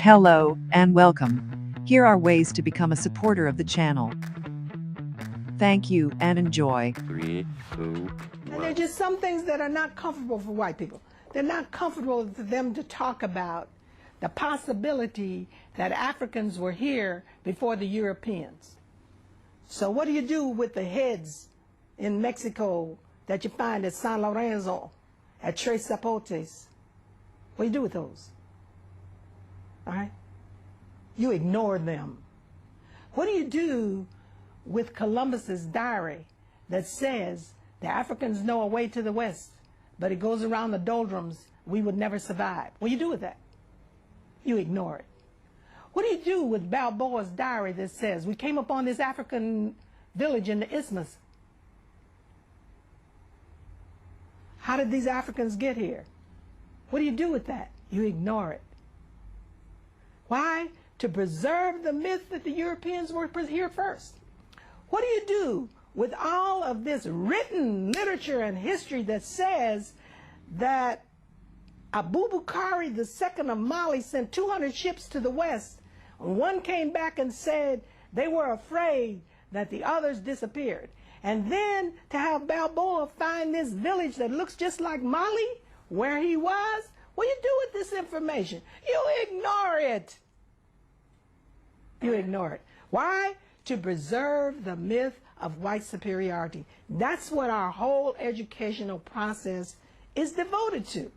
Hello and welcome. Here are ways to become a supporter of the channel. Thank you and enjoy. 3, 2, 1. And there are just some things that are not comfortable for white people. They're not comfortable for them to talk about the possibility that Africans were here before the Europeans. So what do you do with the heads in Mexico that you find at San Lorenzo, at Tres Zapotes? What do you do with those? All right? You ignore them. What do you do with Columbus's diary that says the Africans know a way to the west, but it goes around the doldrums, we would never survive? What do you do with that? You ignore it. What do you do with Balboa's diary that says we came upon this African village in the isthmus? How did these Africans get here? What do you do with that? You ignore it. Why? To preserve the myth that the Europeans were here first. What do you do with all of this written literature and history that says that Abubakar II of Mali sent 200 ships to the west? One came back and said they were afraid that the others disappeared. And then to have Balboa find this village that looks just like Mali, where he was, what do you do with this information? You ignore it. You ignore it. Why? To preserve the myth of white superiority. That's what our whole educational process is devoted to.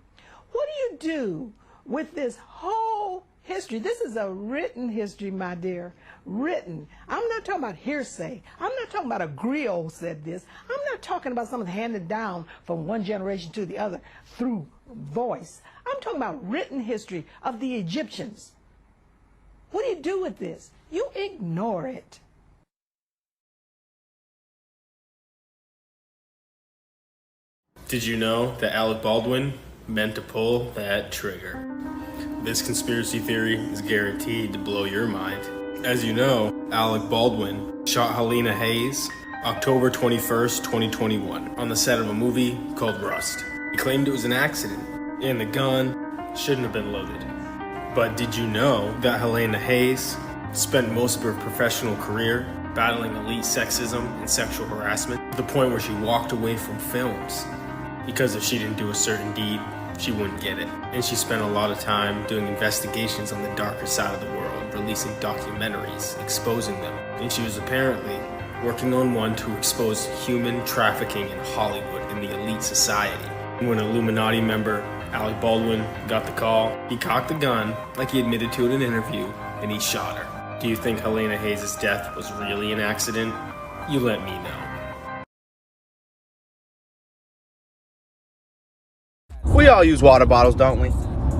What do you do with this whole history? This is a written history, my dear. Written. I'm not talking about hearsay. I'm not talking about a griot said this. I'm not talking about something handed down from one generation to the other through voice. I'm talking about written history of the Egyptians. What do you do with this? You ignore it. Did you know that Alec Baldwin meant to pull that trigger? This conspiracy theory is guaranteed to blow your mind. As you know, Alec Baldwin shot Helena Hayes October 21st, 2021 on the set of a movie called Rust. He claimed it was an accident and the gun shouldn't have been loaded. But did you know that Helena Hayes spent most of her professional career battling elite sexism and sexual harassment to the point where she walked away from films because if she didn't do a certain deed, she wouldn't get it. And she spent a lot of time doing investigations on the darker side of the world, releasing documentaries, exposing them. And she was apparently working on one to expose human trafficking in Hollywood in the elite society. When Illuminati member Alec Baldwin got the call, he cocked the gun like he admitted to in an interview, and he shot her. Do you think Helena Hayes' death was really an accident? You let me know. We all use water bottles, don't we?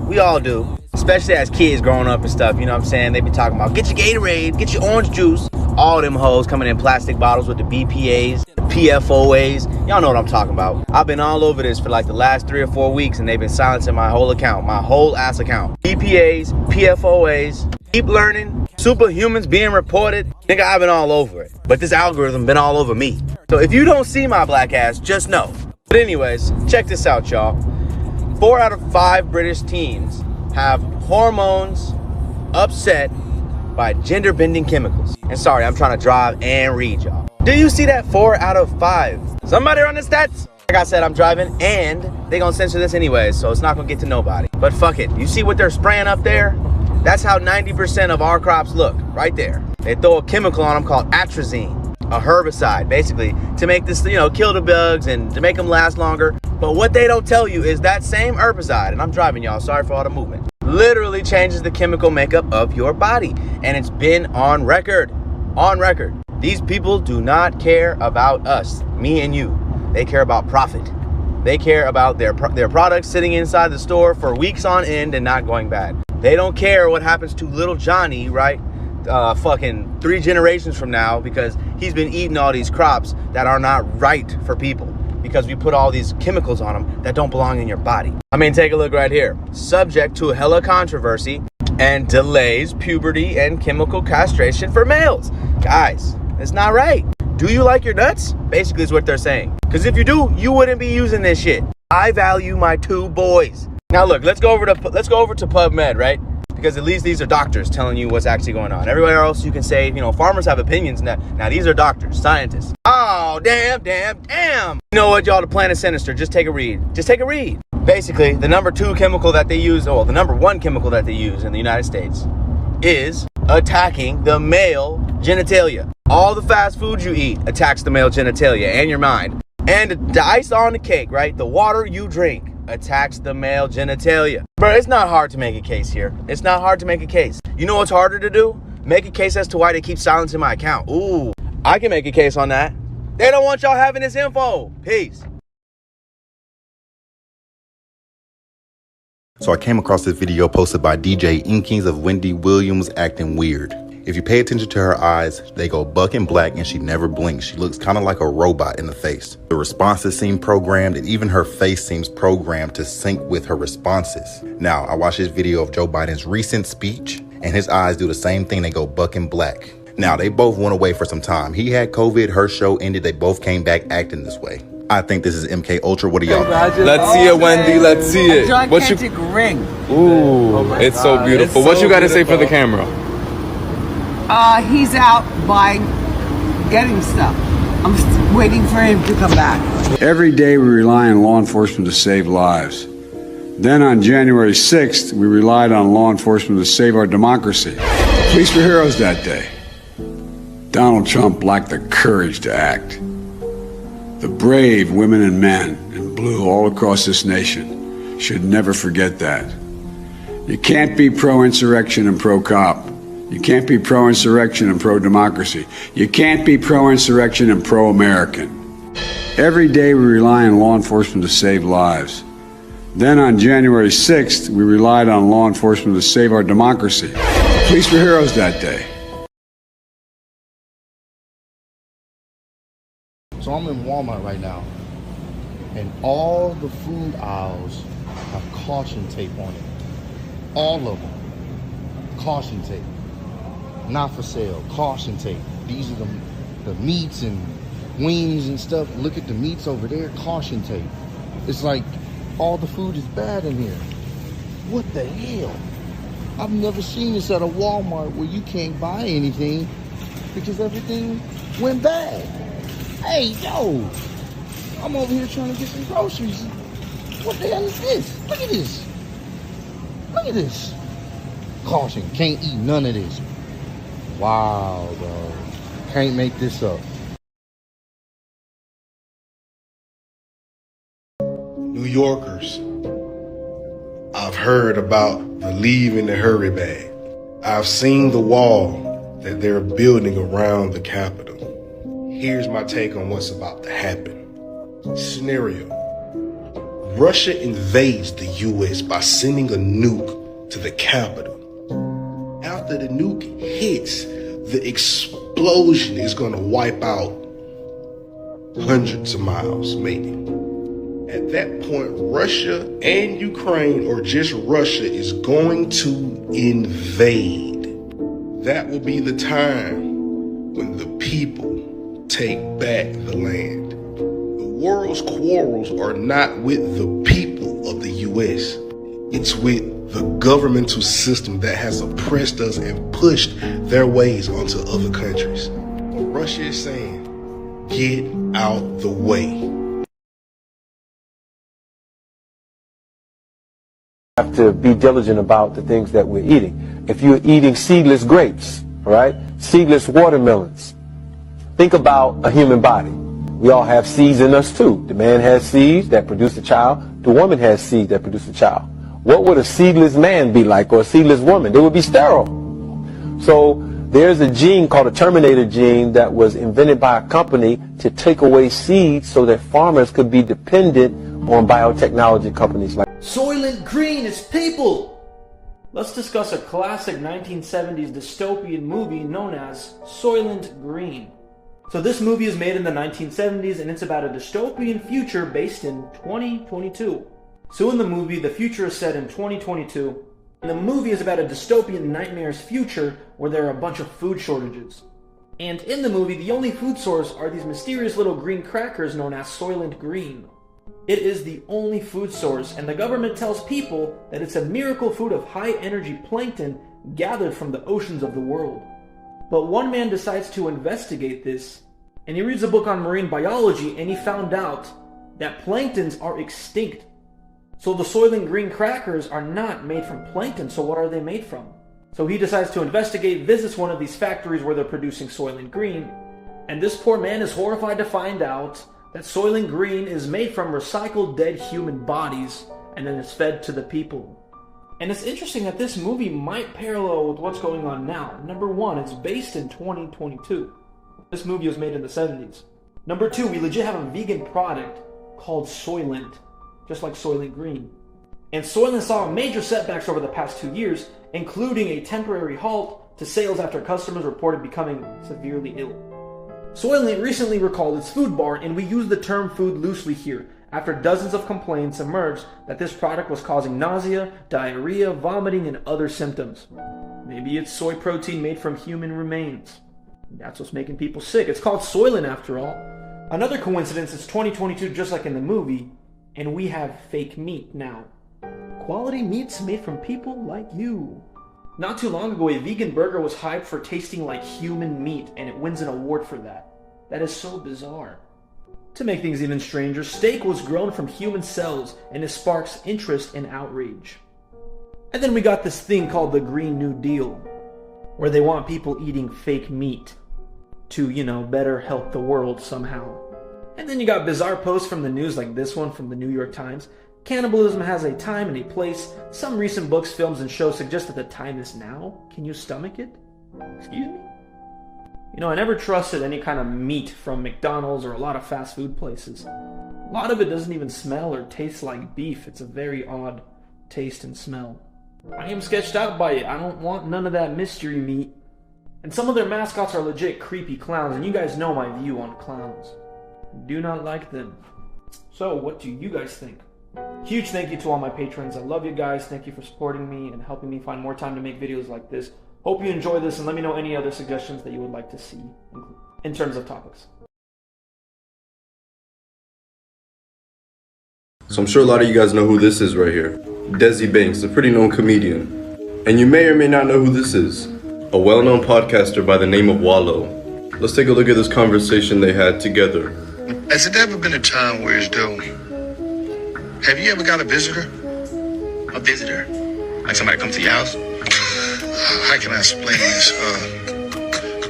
We all do. Especially as kids growing up and stuff, you know what I'm saying? They be talking about, get your Gatorade, get your orange juice. All them hoes coming in plastic bottles with the BPAs, the PFOAs. Y'all know what I'm talking about. I've been all over this for like the last 3 or 4 weeks and they've been silencing my whole account, my whole ass account. BPAs, PFOAs, keep learning, superhumans being reported. Nigga, I've been all over it. But this algorithm been all over me. So if you don't see my black ass, just know. But anyways, check this out, y'all. 4 out of 5 British teens have hormones upset by gender-bending chemicals. And sorry, I'm trying to drive and read, y'all. Do you see that 4 out of 5? Somebody run the stats? Like I said, I'm driving and they gonna censor this anyway, so it's not gonna get to nobody. But fuck it, you see what they're spraying up there? That's how 90% of our crops look, right there. They throw a chemical on them called atrazine, a herbicide, basically, to make this, kill the bugs and to make them last longer. But what they don't tell you is that same herbicide, and I'm driving, y'all, sorry for all the movement, literally changes the chemical makeup of your body. And it's been on record, These people do not care about us, me and you. They care about profit. They care about their products sitting inside the store for weeks on end and not going bad. They don't care what happens to little Johnny, right? Fucking 3 generations from now, because he's been eating all these crops that are not right for people, because we put all these chemicals on them that don't belong in your body. I mean, take a look right here. Subject to a hella controversy and delays puberty and chemical castration for males. Guys, it's not right. Do you like your nuts? Basically is what they're saying. Because if you do, you wouldn't be using this shit. I value my 2 boys. Now look, let's go over to PubMed, right? because at least these are doctors telling you what's actually going on. Everywhere else you can say, you know, farmers have opinions. Now these are doctors, scientists. Oh, damn. You know what, y'all, the plan is sinister. Just take a read. Basically, the number 2 chemical that they use, the number 1 chemical that they use in the United States is attacking the male genitalia. All the fast food you eat attacks the male genitalia and your mind. And the ice on the cake, right? The water you drink attacks the male genitalia. Bro, it's not hard to make a case here. It's not hard to make a case. You know what's harder to do? Make a case as to why they keep silencing my account. Ooh, I can make a case on that. They don't want y'all having this info. Peace. So I came across this video posted by DJ Inkings of Wendy Williams acting weird. If you pay attention to her eyes, they go buck and black and she never blinks. She looks kind of like a robot in the face. The responses seem programmed and even her face seems programmed to sync with her responses. Now, I watched this video of Joe Biden's recent speech and his eyes do the same thing. They go buck and black. Now, they both went away for some time. He had COVID, her show ended. They both came back acting this way. I think this is MK Ultra. What do y'all think? Let's see it, Wendy. Let's see it. Gigantic ring. Ooh, it's so beautiful. What you got to say for the camera? He's out buying, getting stuff. I'm waiting for him to come back. Every day we rely on law enforcement to save lives. Then on January 6th, we relied on law enforcement to save our democracy. Police were heroes that day. Donald Trump lacked the courage to act. The brave women and men in blue all across this nation should never forget that. You can't be pro-insurrection and pro-cop. You can't be pro-insurrection and pro-democracy. You can't be pro-insurrection and pro-American. Every day we rely on law enforcement to save lives. Then on January 6th, we relied on law enforcement to save our democracy. Police were heroes that day. So I'm in Walmart right now, and all the food aisles have caution tape on it. All of them. Caution tape. Not for sale. Caution tape. These are the meats and wings and stuff. Look at the meats over there. Caution tape. It's like all the food is bad in here. What the hell? I've never seen this at a Walmart where you can't buy anything because everything went bad. Hey, yo, I'm over here trying to get some groceries. What the hell is this? Look at this. Look at this. Caution, can't eat none of this. Wow, bro. Can't make this up. New Yorkers, I've heard about the leave in the hurry bag. I've seen the wall that they're building around the Capitol. Here's my take on what's about to happen. Scenario. Russia invades the U.S. by sending a nuke to the Capitol. After the nuke hits, the explosion is going to wipe out hundreds of miles, maybe. At that point, Russia and Ukraine, or just Russia, is going to invade. That will be the time when the people take back the land. The world's quarrels are not with the people of the U.S. It's with the governmental system that has oppressed us and pushed their ways onto other countries. What Russia is saying, get out the way. Have to be diligent about the things that we're eating. If you're eating seedless grapes, right? Seedless watermelons. Think about a human body. We all have seeds in us too. The man has seeds that produce a child. The woman has seeds that produce a child. What would a seedless man be like, or a seedless woman? They would be sterile. So there's a gene called a terminator gene that was invented by a company to take away seeds so that farmers could be dependent on biotechnology companies like Soylent Green is people. Let's discuss a classic 1970s dystopian movie known as Soylent Green. So this movie is made in the 1970s and it's about a dystopian future based in 2022. So in the movie, the future is set in 2022, and the movie is about a dystopian nightmare's future where there are a bunch of food shortages. And in the movie, the only food source are these mysterious little green crackers known as Soylent Green. It is the only food source, and the government tells people that it's a miracle food of high-energy plankton gathered from the oceans of the world. But one man decides to investigate this, and he reads a book on marine biology, and he found out that planktons are extinct. So the Soylent Green crackers are not made from plankton, so what are they made from? So he decides to investigate, visits one of these factories where they're producing Soylent Green, and this poor man is horrified to find out that Soylent Green is made from recycled dead human bodies and then is fed to the people. And it's interesting that this movie might parallel with what's going on now. Number one, it's based in 2022. This movie was made in the 70s. Number two, we legit have a vegan product called Soylent, just like Soylent Green. And Soylent saw major setbacks over the past 2 years, including a temporary halt to sales after customers reported becoming severely ill. Soylent recently recalled its food bar, and we use the term food loosely here, after dozens of complaints emerged that this product was causing nausea, diarrhea, vomiting, and other symptoms. Maybe it's soy protein made from human remains. That's what's making people sick. It's called Soylent after all. Another coincidence, it's 2022 just like in the movie, and we have fake meat now. Quality meats made from people like you. Not too long ago, a vegan burger was hyped for tasting like human meat, and it wins an award for that. That is so bizarre. To make things even stranger, steak was grown from human cells, and it sparks interest and outrage. And then we got this thing called the Green New Deal, where they want people eating fake meat to, better help the world somehow. And then you got bizarre posts from the news like this one from the New York Times. Cannibalism has a time and a place. Some recent books, films, and shows suggest that the time is now. Can you stomach it? Excuse me? I never trusted any kind of meat from McDonald's or a lot of fast food places. A lot of it doesn't even smell or taste like beef. It's a very odd taste and smell. I am sketched out by it. I don't want none of that mystery meat. And some of their mascots are legit creepy clowns, and you guys know my view on clowns. I do not like them. So, what do you guys think? Huge thank you to all my patrons. I love you guys. Thank you for supporting me and helping me find more time to make videos like this. Hope you enjoy this, and let me know any other suggestions that you would like to see in terms of topics. So I'm sure a lot of you guys know who this is right here. Desi Banks, a pretty known comedian. And you may or may not know who this is. A well-known podcaster by the name of Wallow. Let's take a look at this conversation they had together. Has it ever been a time where it's though, have you ever got a visitor? A visitor? Like somebody come to your house? How can I explain this?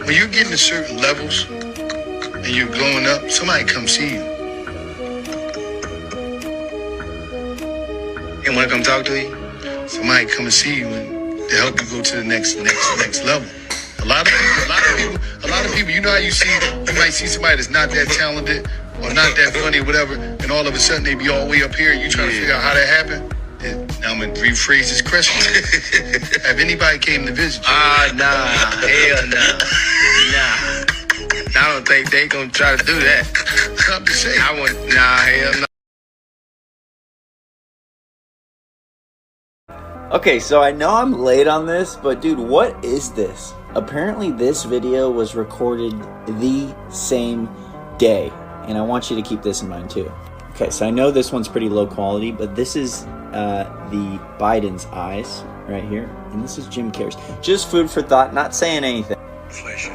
When you're getting to certain levels and you're glowing up, somebody comes see you. And want to come talk to you? Somebody come and see you and to help you go to the next level. A lot of people, you know how you might see somebody that's not that talented or not that funny or whatever, and all of a sudden they be all the way up here and you trying to figure out how that happened. Now I'm going to rephrase this question. Have anybody came to visit you? Nah. Hell no. Nah. I don't think they going to try to do that. I'm just saying. Hell no. Okay, so I know I'm late on this, but dude, what is this? Apparently this video was recorded the same day, and I want you to keep this in mind too. Okay, so I know this one's pretty low quality, but this is the Biden's eyes right here, and this is Jim Carrey's. Just food for thought, not saying anything. Inflation.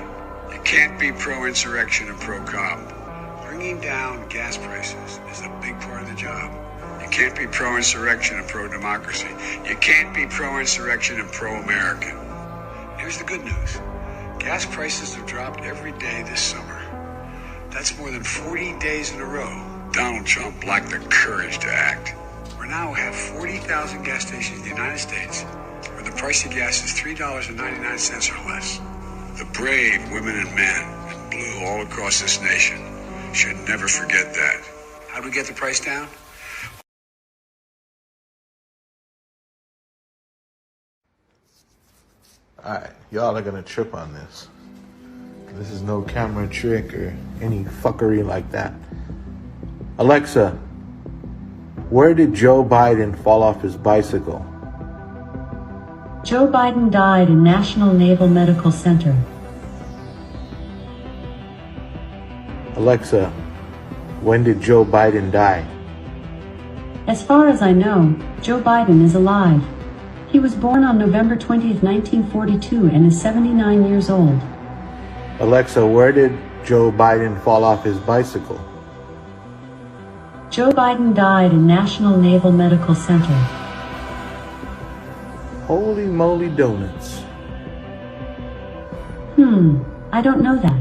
You can't be pro-insurrection and pro-cop. Bringing down gas prices is a big part of the job. You can't be pro-insurrection and pro-democracy. You can't be pro-insurrection and pro-American. Here's the good news. Gas prices have dropped every day this summer. That's more than 40 days in a row. Donald Trump lacked the courage to act. We now have 40,000 gas stations in the United States where the price of gas is $3.99 or less. The brave women and men in blue all across this nation should never forget that. How do we get the price down? Alright, y'all are gonna trip on this. This is no camera trick or any fuckery like that. Alexa, where did Joe Biden fall off his bicycle? Joe Biden died in National Naval Medical Center. Alexa, when did Joe Biden die? As far as I know, Joe Biden is alive. He was born on November 20th, 1942 and is 79 years old. Alexa, where did Joe Biden fall off his bicycle? Joe Biden died in National Naval Medical Center. Holy moly donuts. I don't know that.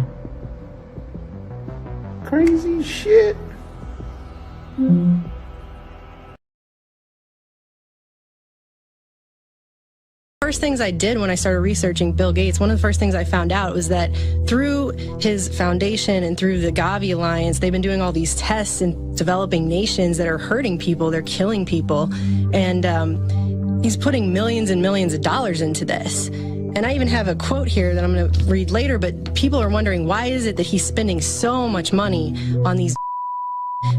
Crazy shit. First things I did when I started researching Bill Gates, one of the first things I found out was that through his foundation and through the Gavi Alliance, they've been doing all these tests in developing nations that are hurting people, they're killing people, and he's putting millions and millions of dollars into this. And I even have a quote here that I'm going to read later, but people are wondering, why is it that he's spending so much money on these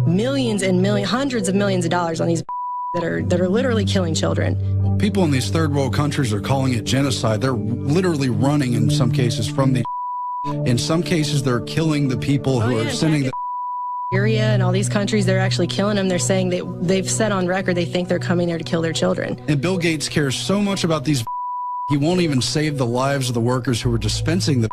millions and millions, hundreds of millions of dollars on these that are literally killing children? People in these third world countries are calling it genocide. They're literally running in some cases from the. In some cases, they're killing the people who are sending the. Syria and all these countries, they're actually killing them. They're saying they've said on record they think they're coming there to kill their children. And Bill Gates cares so much about these. He won't even save the lives of the workers who are dispensing the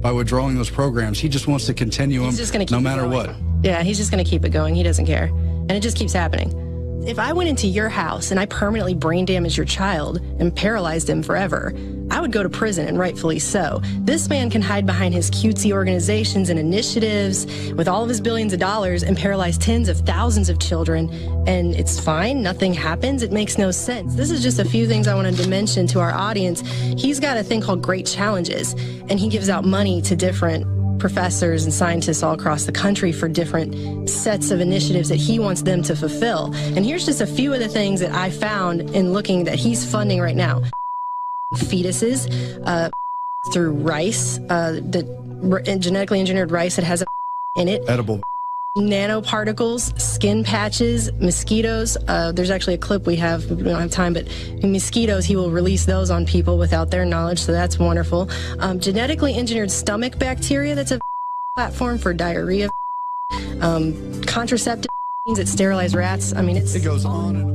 by withdrawing those programs. He just wants to continue them no matter what. Yeah, he's just going to keep it going. He doesn't care. And it just keeps happening. If I went into your house and I permanently brain damaged your child and paralyzed him forever, I would go to prison, and rightfully so. This man can hide behind his cutesy organizations and initiatives with all of his billions of dollars and paralyze tens of thousands of children, and it's fine, nothing happens. It makes no sense. This is just a few things I wanted to mention to our audience. He's got a thing called Great Challenges, and he gives out money to different professors and scientists all across the country for different sets of initiatives that he wants them to fulfill. And here's just a few of the things that I found in looking that he's funding right now. Fetuses, through rice, the genetically engineered rice that has a in it. Edible. Nanoparticles, skin patches, mosquitoes. There's actually a clip we have, we don't have time, but mosquitoes, he will release those on people without their knowledge, so that's wonderful. Genetically engineered stomach bacteria, that's a platform for diarrhea. Contraceptive that sterilize rats. I mean, it goes on and on.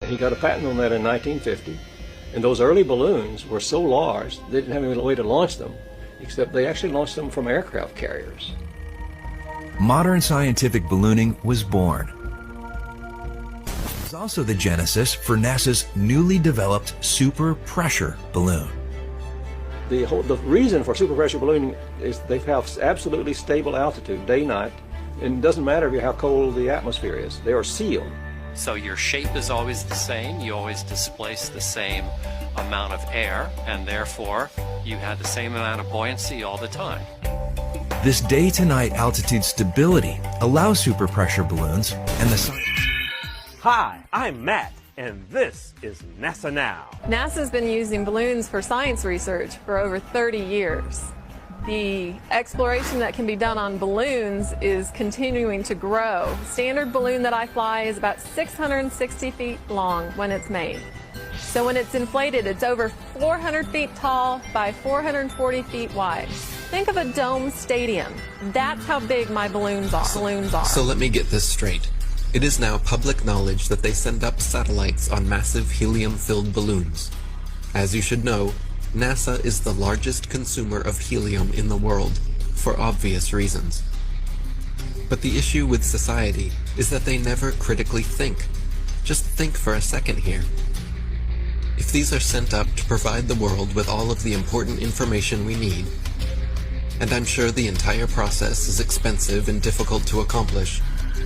He got a patent on that in 1950. And those early balloons were so large, they didn't have any way to launch them, except they actually launched them from aircraft carriers. Modern scientific ballooning was born. It was also the genesis for NASA's newly developed super pressure balloon. The reason for super pressure ballooning is they have absolutely stable altitude, day, night, and it doesn't matter how cold the atmosphere is. They are sealed. So your shape is always the same, you always displace the same amount of air, and therefore you have the same amount of buoyancy all the time. This day-to-night altitude stability allows superpressure balloons and the... Hi, I'm Matt, and this is NASA Now. NASA's been using balloons for science research for over 30 years. The exploration that can be done on balloons is continuing to grow. The standard balloon that I fly is about 660 feet long when it's made. So when it's inflated, it's over 400 feet tall by 440 feet wide. Think of a dome stadium. That's how big my balloons are. So let me get this straight. It is now public knowledge that they send up satellites on massive helium-filled balloons. As you should know, NASA is the largest consumer of helium in the world, for obvious reasons. But the issue with society is that they never critically think. Just think for a second here. If these are sent up to provide the world with all of the important information we need, and I'm sure the entire process is expensive and difficult to accomplish,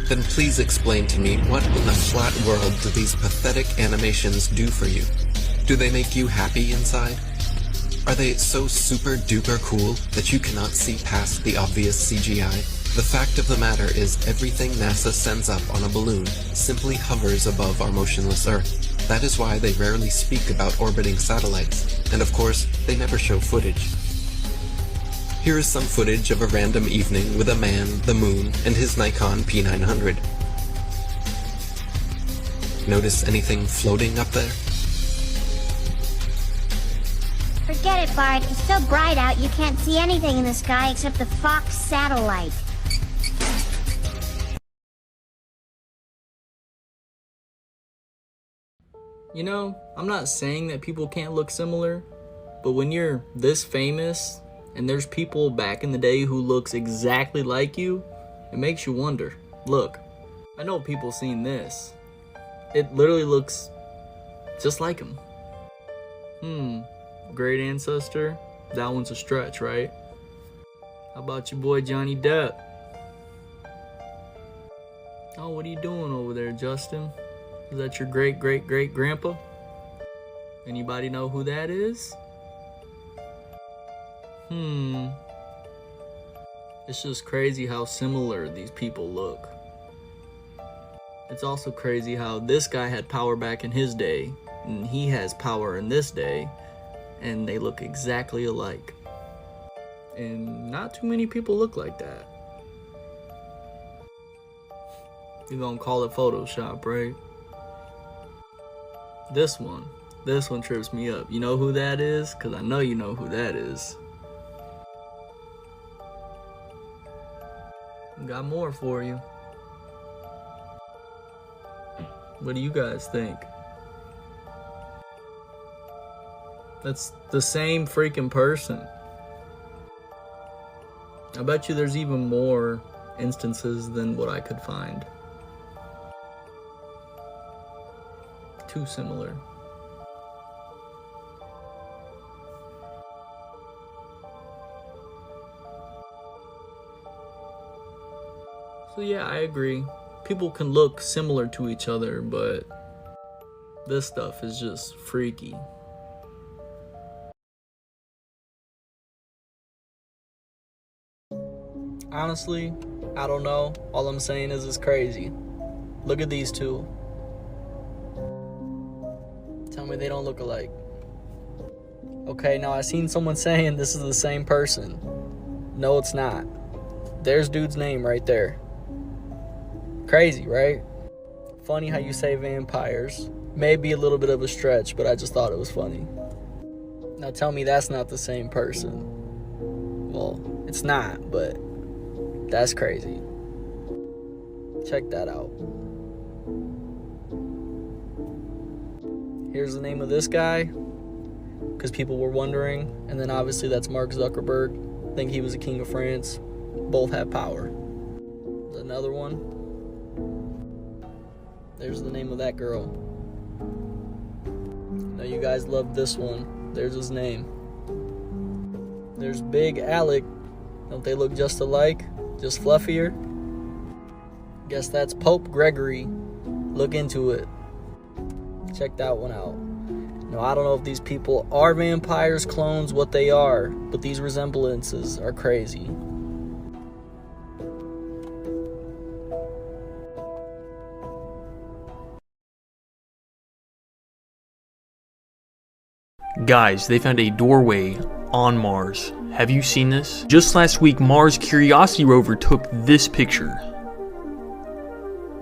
then please explain to me what in the flat world do these pathetic animations do for you? Do they make you happy inside? Are they so super duper cool that you cannot see past the obvious CGI? The fact of the matter is everything NASA sends up on a balloon simply hovers above our motionless Earth. That is why they rarely speak about orbiting satellites, and of course, they never show footage. Here is some footage of a random evening with a man, the moon, and his Nikon P900. Notice anything floating up there? Forget it, Bart. It's so bright out you can't see anything in the sky except the Fox satellite. You know, I'm not saying that people can't look similar, but when you're this famous and there's people back in the day who looks exactly like you, it makes you wonder. Look, I know people seen this. It literally looks just like him. Great ancestor? That one's a stretch, right? How about your boy Johnny Depp? Oh, what are you doing over there, Justin? Is that your great-great-great-grandpa? Anybody know who that is? It's just crazy how similar these people look. It's also crazy how this guy had power back in his day, and he has power in this day, and they look exactly alike. And not too many people look like that. You're gonna call it Photoshop, right? This one trips me up. You know who that is? Because I know you know who that is. Got more for you. What do you guys think? That's the same freaking person. I bet you there's even more instances than what I could find. Too similar. So yeah, I agree. People can look similar to each other, but this stuff is just freaky. Honestly, I don't know. All I'm saying is it's crazy. Look at these two. Tell me they don't look alike. Okay, now I seen someone saying this is the same person. No, it's not. There's dude's name right there. Crazy, right? Funny how you say vampires. Maybe a little bit of a stretch, but I just thought it was funny. Now tell me that's not the same person. Well, it's not, but that's crazy. Check that out. Here's the name of this guy, because people were wondering. And then obviously that's Mark Zuckerberg. I think he was the king of France. Both have power. There's another one. There's the name of that girl. Now you guys love this one. There's his name. There's Big Alec. Don't they look just alike? Just fluffier? Guess that's Pope Gregory. Look into it. Check that one out. Now I don't know if these people are vampires, clones, what they are, but these resemblances are crazy. Guys, they found a doorway on Mars. Have you seen this? Just last week, Mars Curiosity rover took this picture.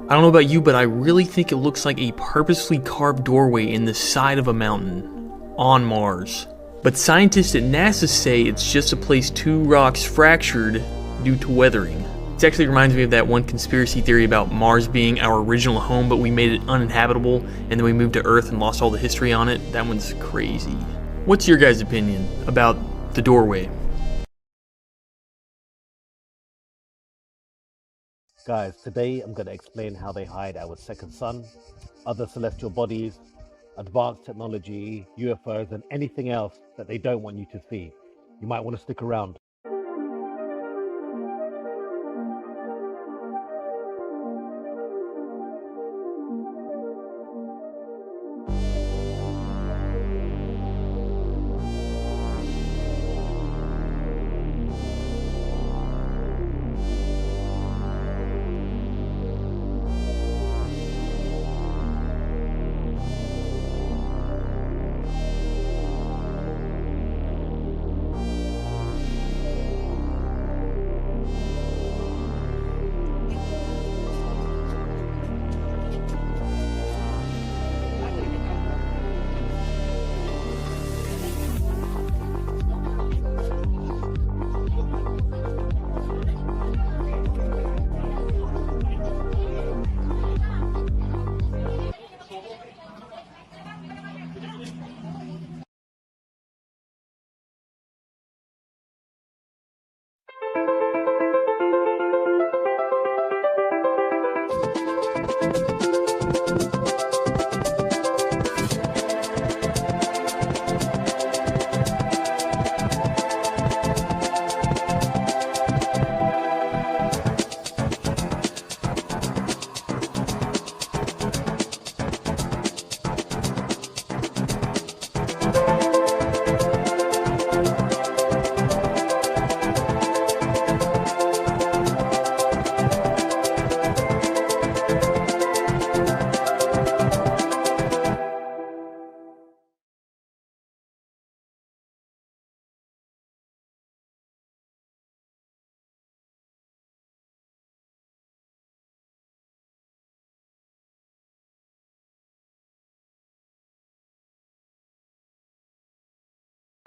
I don't know about you, but I really think it looks like a purposefully carved doorway in the side of a mountain on Mars. But scientists at NASA say it's just a place two rocks fractured due to weathering. This actually reminds me of that one conspiracy theory about Mars being our original home, but we made it uninhabitable, and then we moved to Earth and lost all the history on it. That one's crazy. What's your guys' opinion about the doorway? Guys, today I'm going to explain how they hide our second sun, other celestial bodies, advanced technology, UFOs, and anything else that they don't want you to see. You might want to stick around.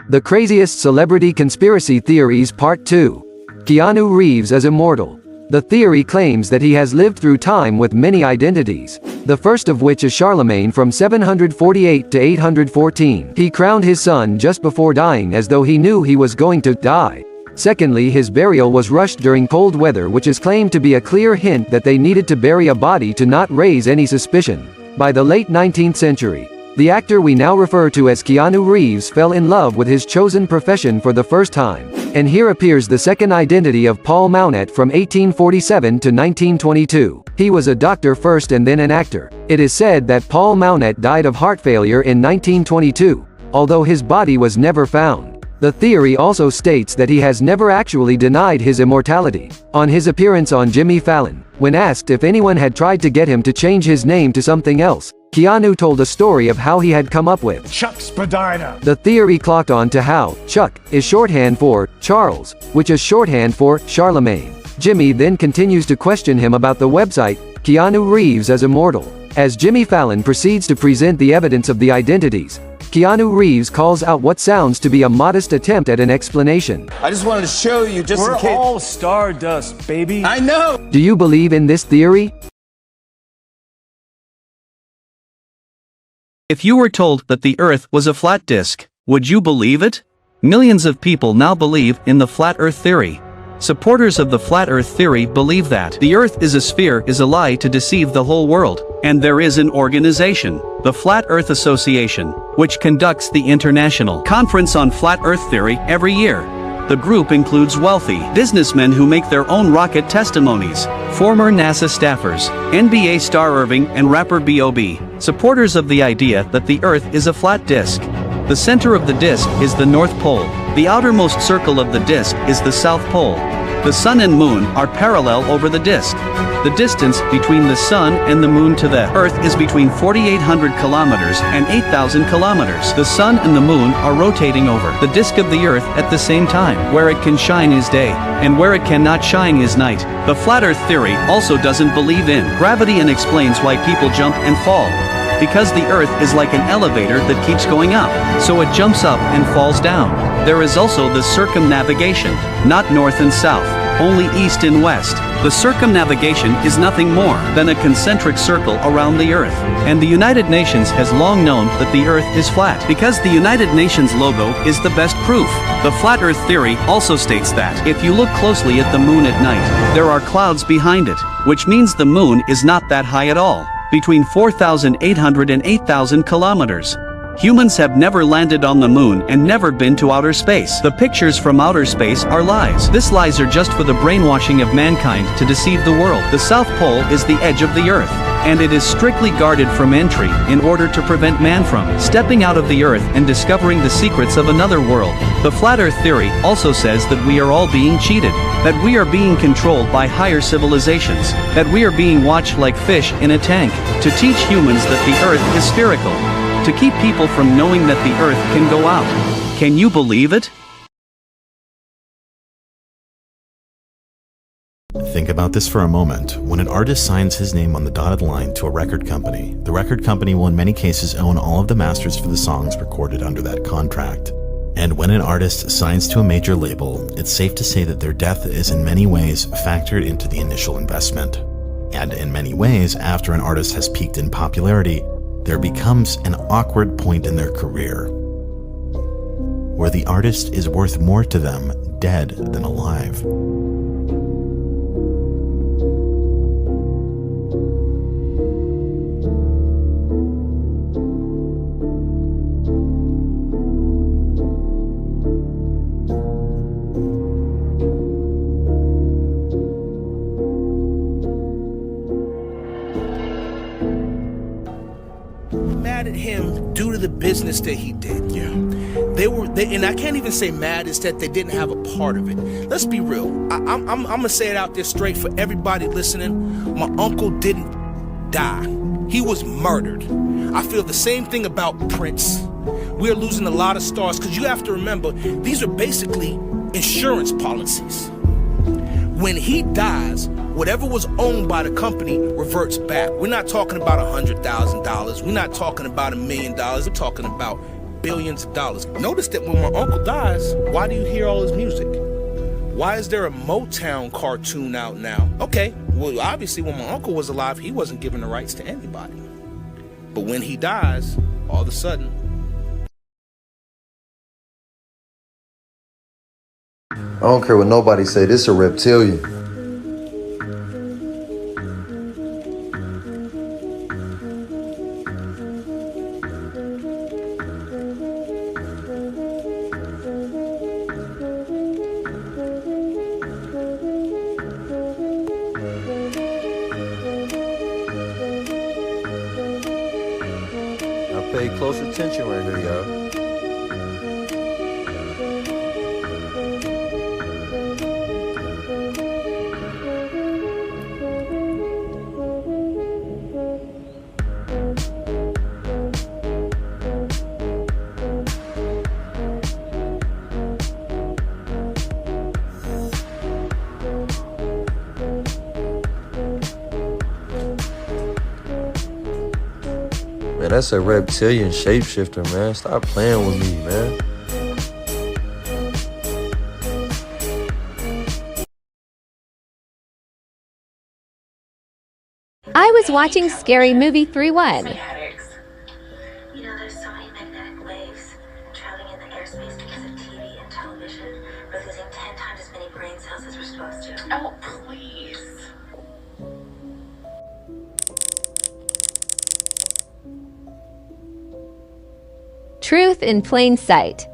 The Craziest Celebrity Conspiracy Theories Part 2. Keanu Reeves is immortal. The theory claims that he has lived through time with many identities, the first of which is Charlemagne from 748 to 814. He crowned his son just before dying as though he knew he was going to die. Secondly, his burial was rushed during cold weather, which is claimed to be a clear hint that they needed to bury a body to not raise any suspicion. By the late 19th century, the actor we now refer to as Keanu Reeves fell in love with his chosen profession for the first time, and here appears the second identity of Paul Mounet from 1847 to 1922. He was a doctor first and then an actor. It is said that Paul Mounet died of heart failure in 1922, although his body was never found. The theory also states that he has never actually denied his immortality. On his appearance on Jimmy Fallon, when asked if anyone had tried to get him to change his name to something else, Keanu told a story of how he had come up with Chuck Spadina. The theory clocked on to how Chuck is shorthand for Charles, which is shorthand for Charlemagne. Jimmy then continues to question him about the website Keanu Reeves is immortal. As Jimmy Fallon proceeds to present the evidence of the identities, Keanu Reeves calls out what sounds to be a modest attempt at an explanation. I just wanted to show you just in case. We're all stardust, baby. I know. Do you believe in this theory? If you were told that the Earth was a flat disk, would you believe it? Millions of people now believe in the flat Earth theory. Supporters of the flat Earth theory believe that the Earth is a sphere is a lie to deceive the whole world, and there is an organization, the Flat Earth Association, which conducts the International Conference on Flat Earth Theory every year. The group includes wealthy businessmen who make their own rocket testimonies, former NASA staffers, NBA star Irving and rapper B.O.B., supporters of the idea that the Earth is a flat disk. The center of the disk is the North Pole. The outermost circle of the disk is the South Pole. The Sun and Moon are parallel over the disk. The distance between the Sun and the Moon to the Earth is between 4,800 kilometers and 8,000 kilometers. The Sun and the Moon are rotating over the disk of the Earth at the same time. Where it can shine is day, and where it cannot shine is night. The Flat Earth theory also doesn't believe in gravity and explains why people jump and fall. Because the Earth is like an elevator that keeps going up, so it jumps up and falls down. There is also the circumnavigation, not north and south, only east and west. The circumnavigation is nothing more than a concentric circle around the Earth, and the United Nations has long known that the Earth is flat, because the United Nations logo is the best proof. The Flat Earth theory also states that if you look closely at the moon at night, there are clouds behind it, which means the moon is not that high at all. Between 4,800 and 8,000 kilometers. Humans have never landed on the moon and never been to outer space. The pictures from outer space are lies. These lies are just for the brainwashing of mankind to deceive the world. The South Pole is the edge of the Earth, and it is strictly guarded from entry in order to prevent man from stepping out of the Earth and discovering the secrets of another world. The Flat Earth theory also says that we are all being cheated, that we are being controlled by higher civilizations, that we are being watched like fish in a tank, to teach humans that the Earth is spherical, to keep people from knowing that the Earth can go out. Can you believe it? Think about this for a moment. When an artist signs his name on the dotted line to a record company, the record company will in many cases own all of the masters for the songs recorded under that contract. And when an artist signs to a major label, it's safe to say that their death is in many ways factored into the initial investment. And in many ways, after an artist has peaked in popularity, there becomes an awkward point in their career where the artist is worth more to them dead than alive. Mad at him due to the business that he did. Yeah. And I can't even say mad, is that they didn't have a part of it. Let's be real. I'm gonna say it out there straight for everybody listening. My uncle didn't die. He was murdered. I feel the same thing about Prince. We're losing a lot of stars because you have to remember, these are basically insurance policies. When he dies, whatever was owned by the company reverts back. We're not talking about $100,000. We're not talking about $1 million. We're talking about billions of dollars. Notice that when my uncle dies, why do you hear all his music? Why is there a Motown cartoon out now? Okay, well, obviously when my uncle was alive, he wasn't giving the rights to anybody. But when he dies, all of a sudden, I don't care what nobody say, this is a reptilian. Now pay close attention right here, y'all. Man, that's a reptilian shapeshifter, man. Stop playing with me, man. I was watching Scary Movie 3-1. You know, there's so many magnetic waves traveling in the airspace because of TV and television. We're losing 10 times as many brain cells as we're supposed to. Oh, please. Truth in Plain Sight.